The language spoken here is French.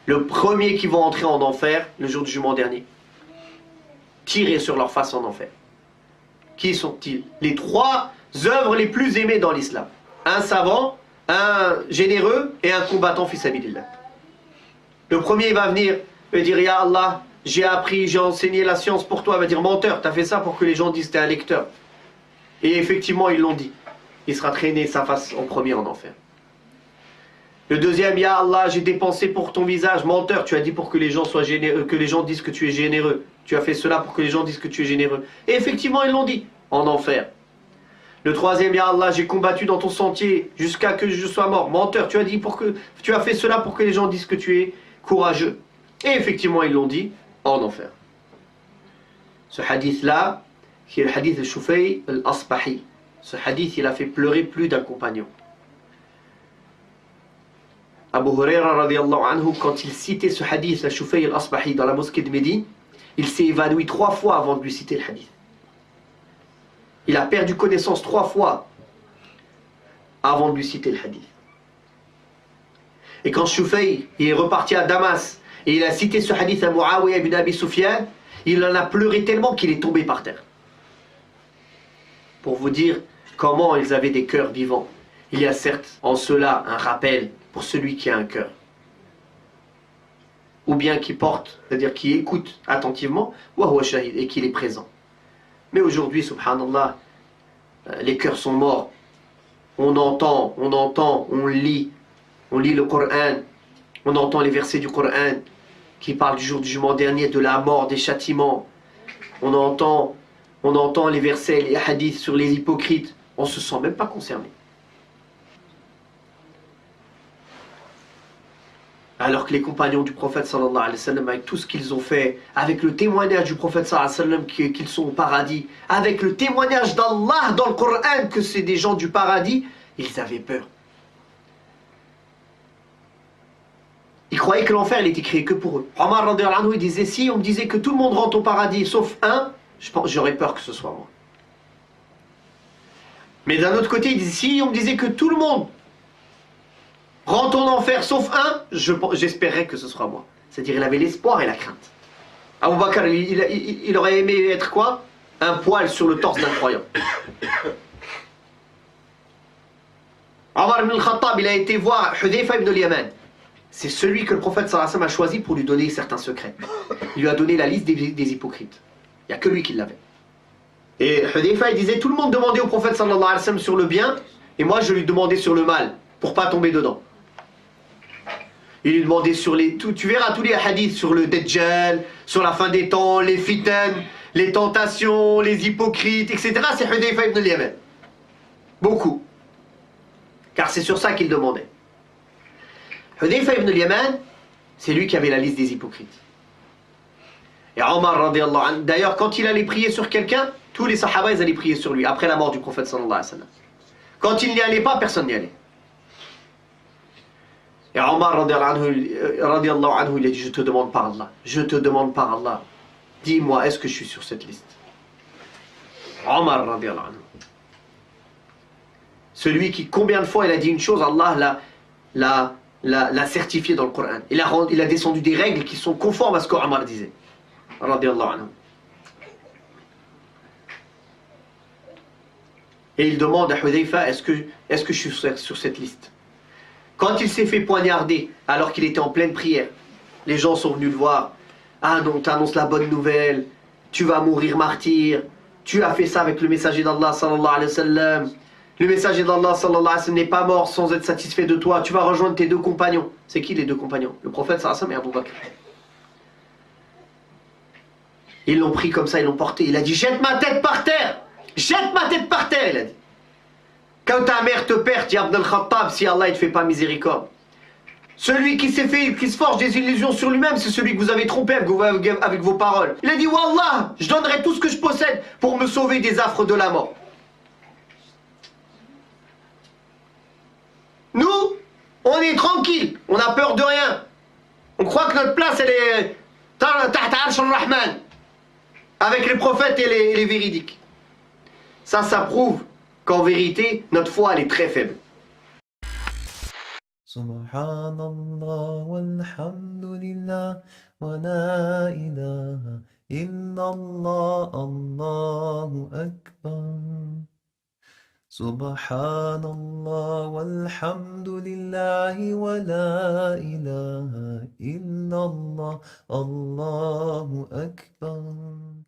le premier qui vont entrer en enfer le jour du jugement dernier. Tirés sur leur face en enfer. Qui sont-ils? Les 3 œuvres les plus aimées dans l'islam. Un savant, un généreux et un combattant fi sabilillah. Le premier va venir et dire Ya Allah, j'ai appris, j'ai enseigné la science pour toi. Il va dire menteur, tu as fait ça pour que les gens disent que tu es un lecteur. Et effectivement, ils l'ont dit. Il sera traîné sa face en premier en enfer. Le deuxième, Ya Allah, j'ai dépensé pour ton visage. Menteur, tu as dit pour que les gens soient généreux, que les gens disent que tu es généreux. Tu as fait cela pour que les gens disent que tu es généreux. Et effectivement, ils l'ont dit, en enfer. Le troisième, Ya Allah, j'ai combattu dans ton sentier jusqu'à que je sois mort. Menteur, tu as dit tu as fait cela pour que les gens disent que tu es courageux. Et effectivement, ils l'ont dit, en enfer. Ce hadith-là, qui est le hadith de Shufay al-Asbahi. Ce hadith, il a fait pleurer plus d'un compagnon. Abu Huraira radiallahu anhu, quand il citait ce hadith, la Shufay al-Asbahi, dans la mosquée de Médine, il s'est évanoui 3 fois avant de lui citer le hadith. Il a perdu connaissance 3 fois avant de lui citer le hadith. Et quand Shufay est reparti à Damas et il a cité ce hadith à Muawiyah ibn Abi Sufyan, il en a pleuré tellement qu'il est tombé par terre. Pour vous dire comment ils avaient des cœurs vivants. Il y a certes en cela un rappel pour celui qui a un cœur. Ou bien qui porte, c'est-à-dire qui écoute attentivement, wa huwa shahid, et qu'il est présent. Mais aujourd'hui, subhanallah, les cœurs sont morts. On entend, on lit le Coran, on entend les versets du Coran qui parlent du jour du jugement dernier, de la mort, des châtiments. On entend les versets, les hadiths sur les hypocrites. On ne se sent même pas concerné. Alors que les compagnons du prophète sallallahu alayhi wa sallam, avec tout ce qu'ils ont fait, avec le témoignage du prophète sallallahu alayhi wa sallam qu'ils sont au paradis, avec le témoignage d'Allah dans le Coran que c'est des gens du paradis, ils avaient peur. Ils croyaient que l'enfer il était créé que pour eux. Omar radhiyallahu anhu, il disait, si on me disait que tout le monde rentre au paradis sauf un, j'aurais peur que ce soit moi. Mais d'un autre côté, il disait, si on me disait que tout le monde rentre en enfer sauf un, j'espérais que ce soit moi. C'est-à-dire il avait l'espoir et la crainte. Abu Bakr, il aurait aimé être quoi? Un poil sur le torse d'un croyant. Omar ibn al-Khattab, il a été voir Hudayfa ibn al-Yaman. C'est celui que le prophète sallallahu alayhi wa sallam a choisi pour lui donner certains secrets. Il lui a donné la liste des hypocrites. Il n'y a que lui qui l'avait. Et Hudayfa, il disait, tout le monde demandait au prophète sallallahu alayhi wa sallam sur le bien, et moi je lui demandais sur le mal, pour pas tomber dedans. Il lui demandait sur tu verras tous les hadiths sur le Dajjal, sur la fin des temps, les fitan, les tentations, les hypocrites, etc. C'est Hudayfa ibn al-Yaman. Beaucoup. Car c'est sur ça qu'il demandait. Hudayfa ibn al-Yaman, c'est lui qui avait la liste des hypocrites. Et Omar radiallahu anhu, d'ailleurs quand il allait prier sur quelqu'un, tous les sahaba ils allaient prier sur lui, après la mort du prophète sallallahu alayhi wa sallam. Quand il n'y allait pas, personne n'y allait. Et Omar radiallahu anhu, il a dit, je te demande par Allah, dis-moi, est-ce que je suis sur cette liste? Omar radiallahu anhu. Celui qui, combien de fois il a dit une chose, Allah l'a certifié dans le Coran. Il a descendu des règles qui sont conformes à ce qu'Omar disait. Radiallahu anhu. Et il demande à Hudayfa, est-ce que je suis sur cette liste? Quand il s'est fait poignarder, alors qu'il était en pleine prière, les gens sont venus le voir. Ah non, t'annonces la bonne nouvelle, tu vas mourir martyr, tu as fait ça avec le messager d'Allah sallallahu alayhi wa sallam. Le messager d'Allah sallallahu alayhi wa sallam n'est pas mort sans être satisfait de toi, tu vas rejoindre tes 2 compagnons. C'est qui les 2 compagnons? Le prophète sallallahu alayhi wa sallam et Abu Bakr. Ils l'ont pris comme ça, ils l'ont porté. Il a dit, jette ma tête par terre, jette ma tête par terre, il a dit. Quand ta mère te perd, dit Ibn al-Khattab, si Allah ne te fait pas miséricorde. Celui qui se forge des illusions sur lui-même, c'est celui que vous avez trompé avec vos paroles. Il a dit, Wallah, je donnerai tout ce que je possède pour me sauver des affres de la mort. Nous, on est tranquille, on n'a peur de rien. On croit que notre place, elle est tahta arsh al-Rahman, avec les prophètes et les véridiques. Ça prouve qu'en vérité, notre foi, elle est très faible. Subhanallah walhamdulillah wa la ilaha illallah, Allahu Akbar. Subhanallah walhamdulillah wa la ilaha illallah, Allahu Akbar.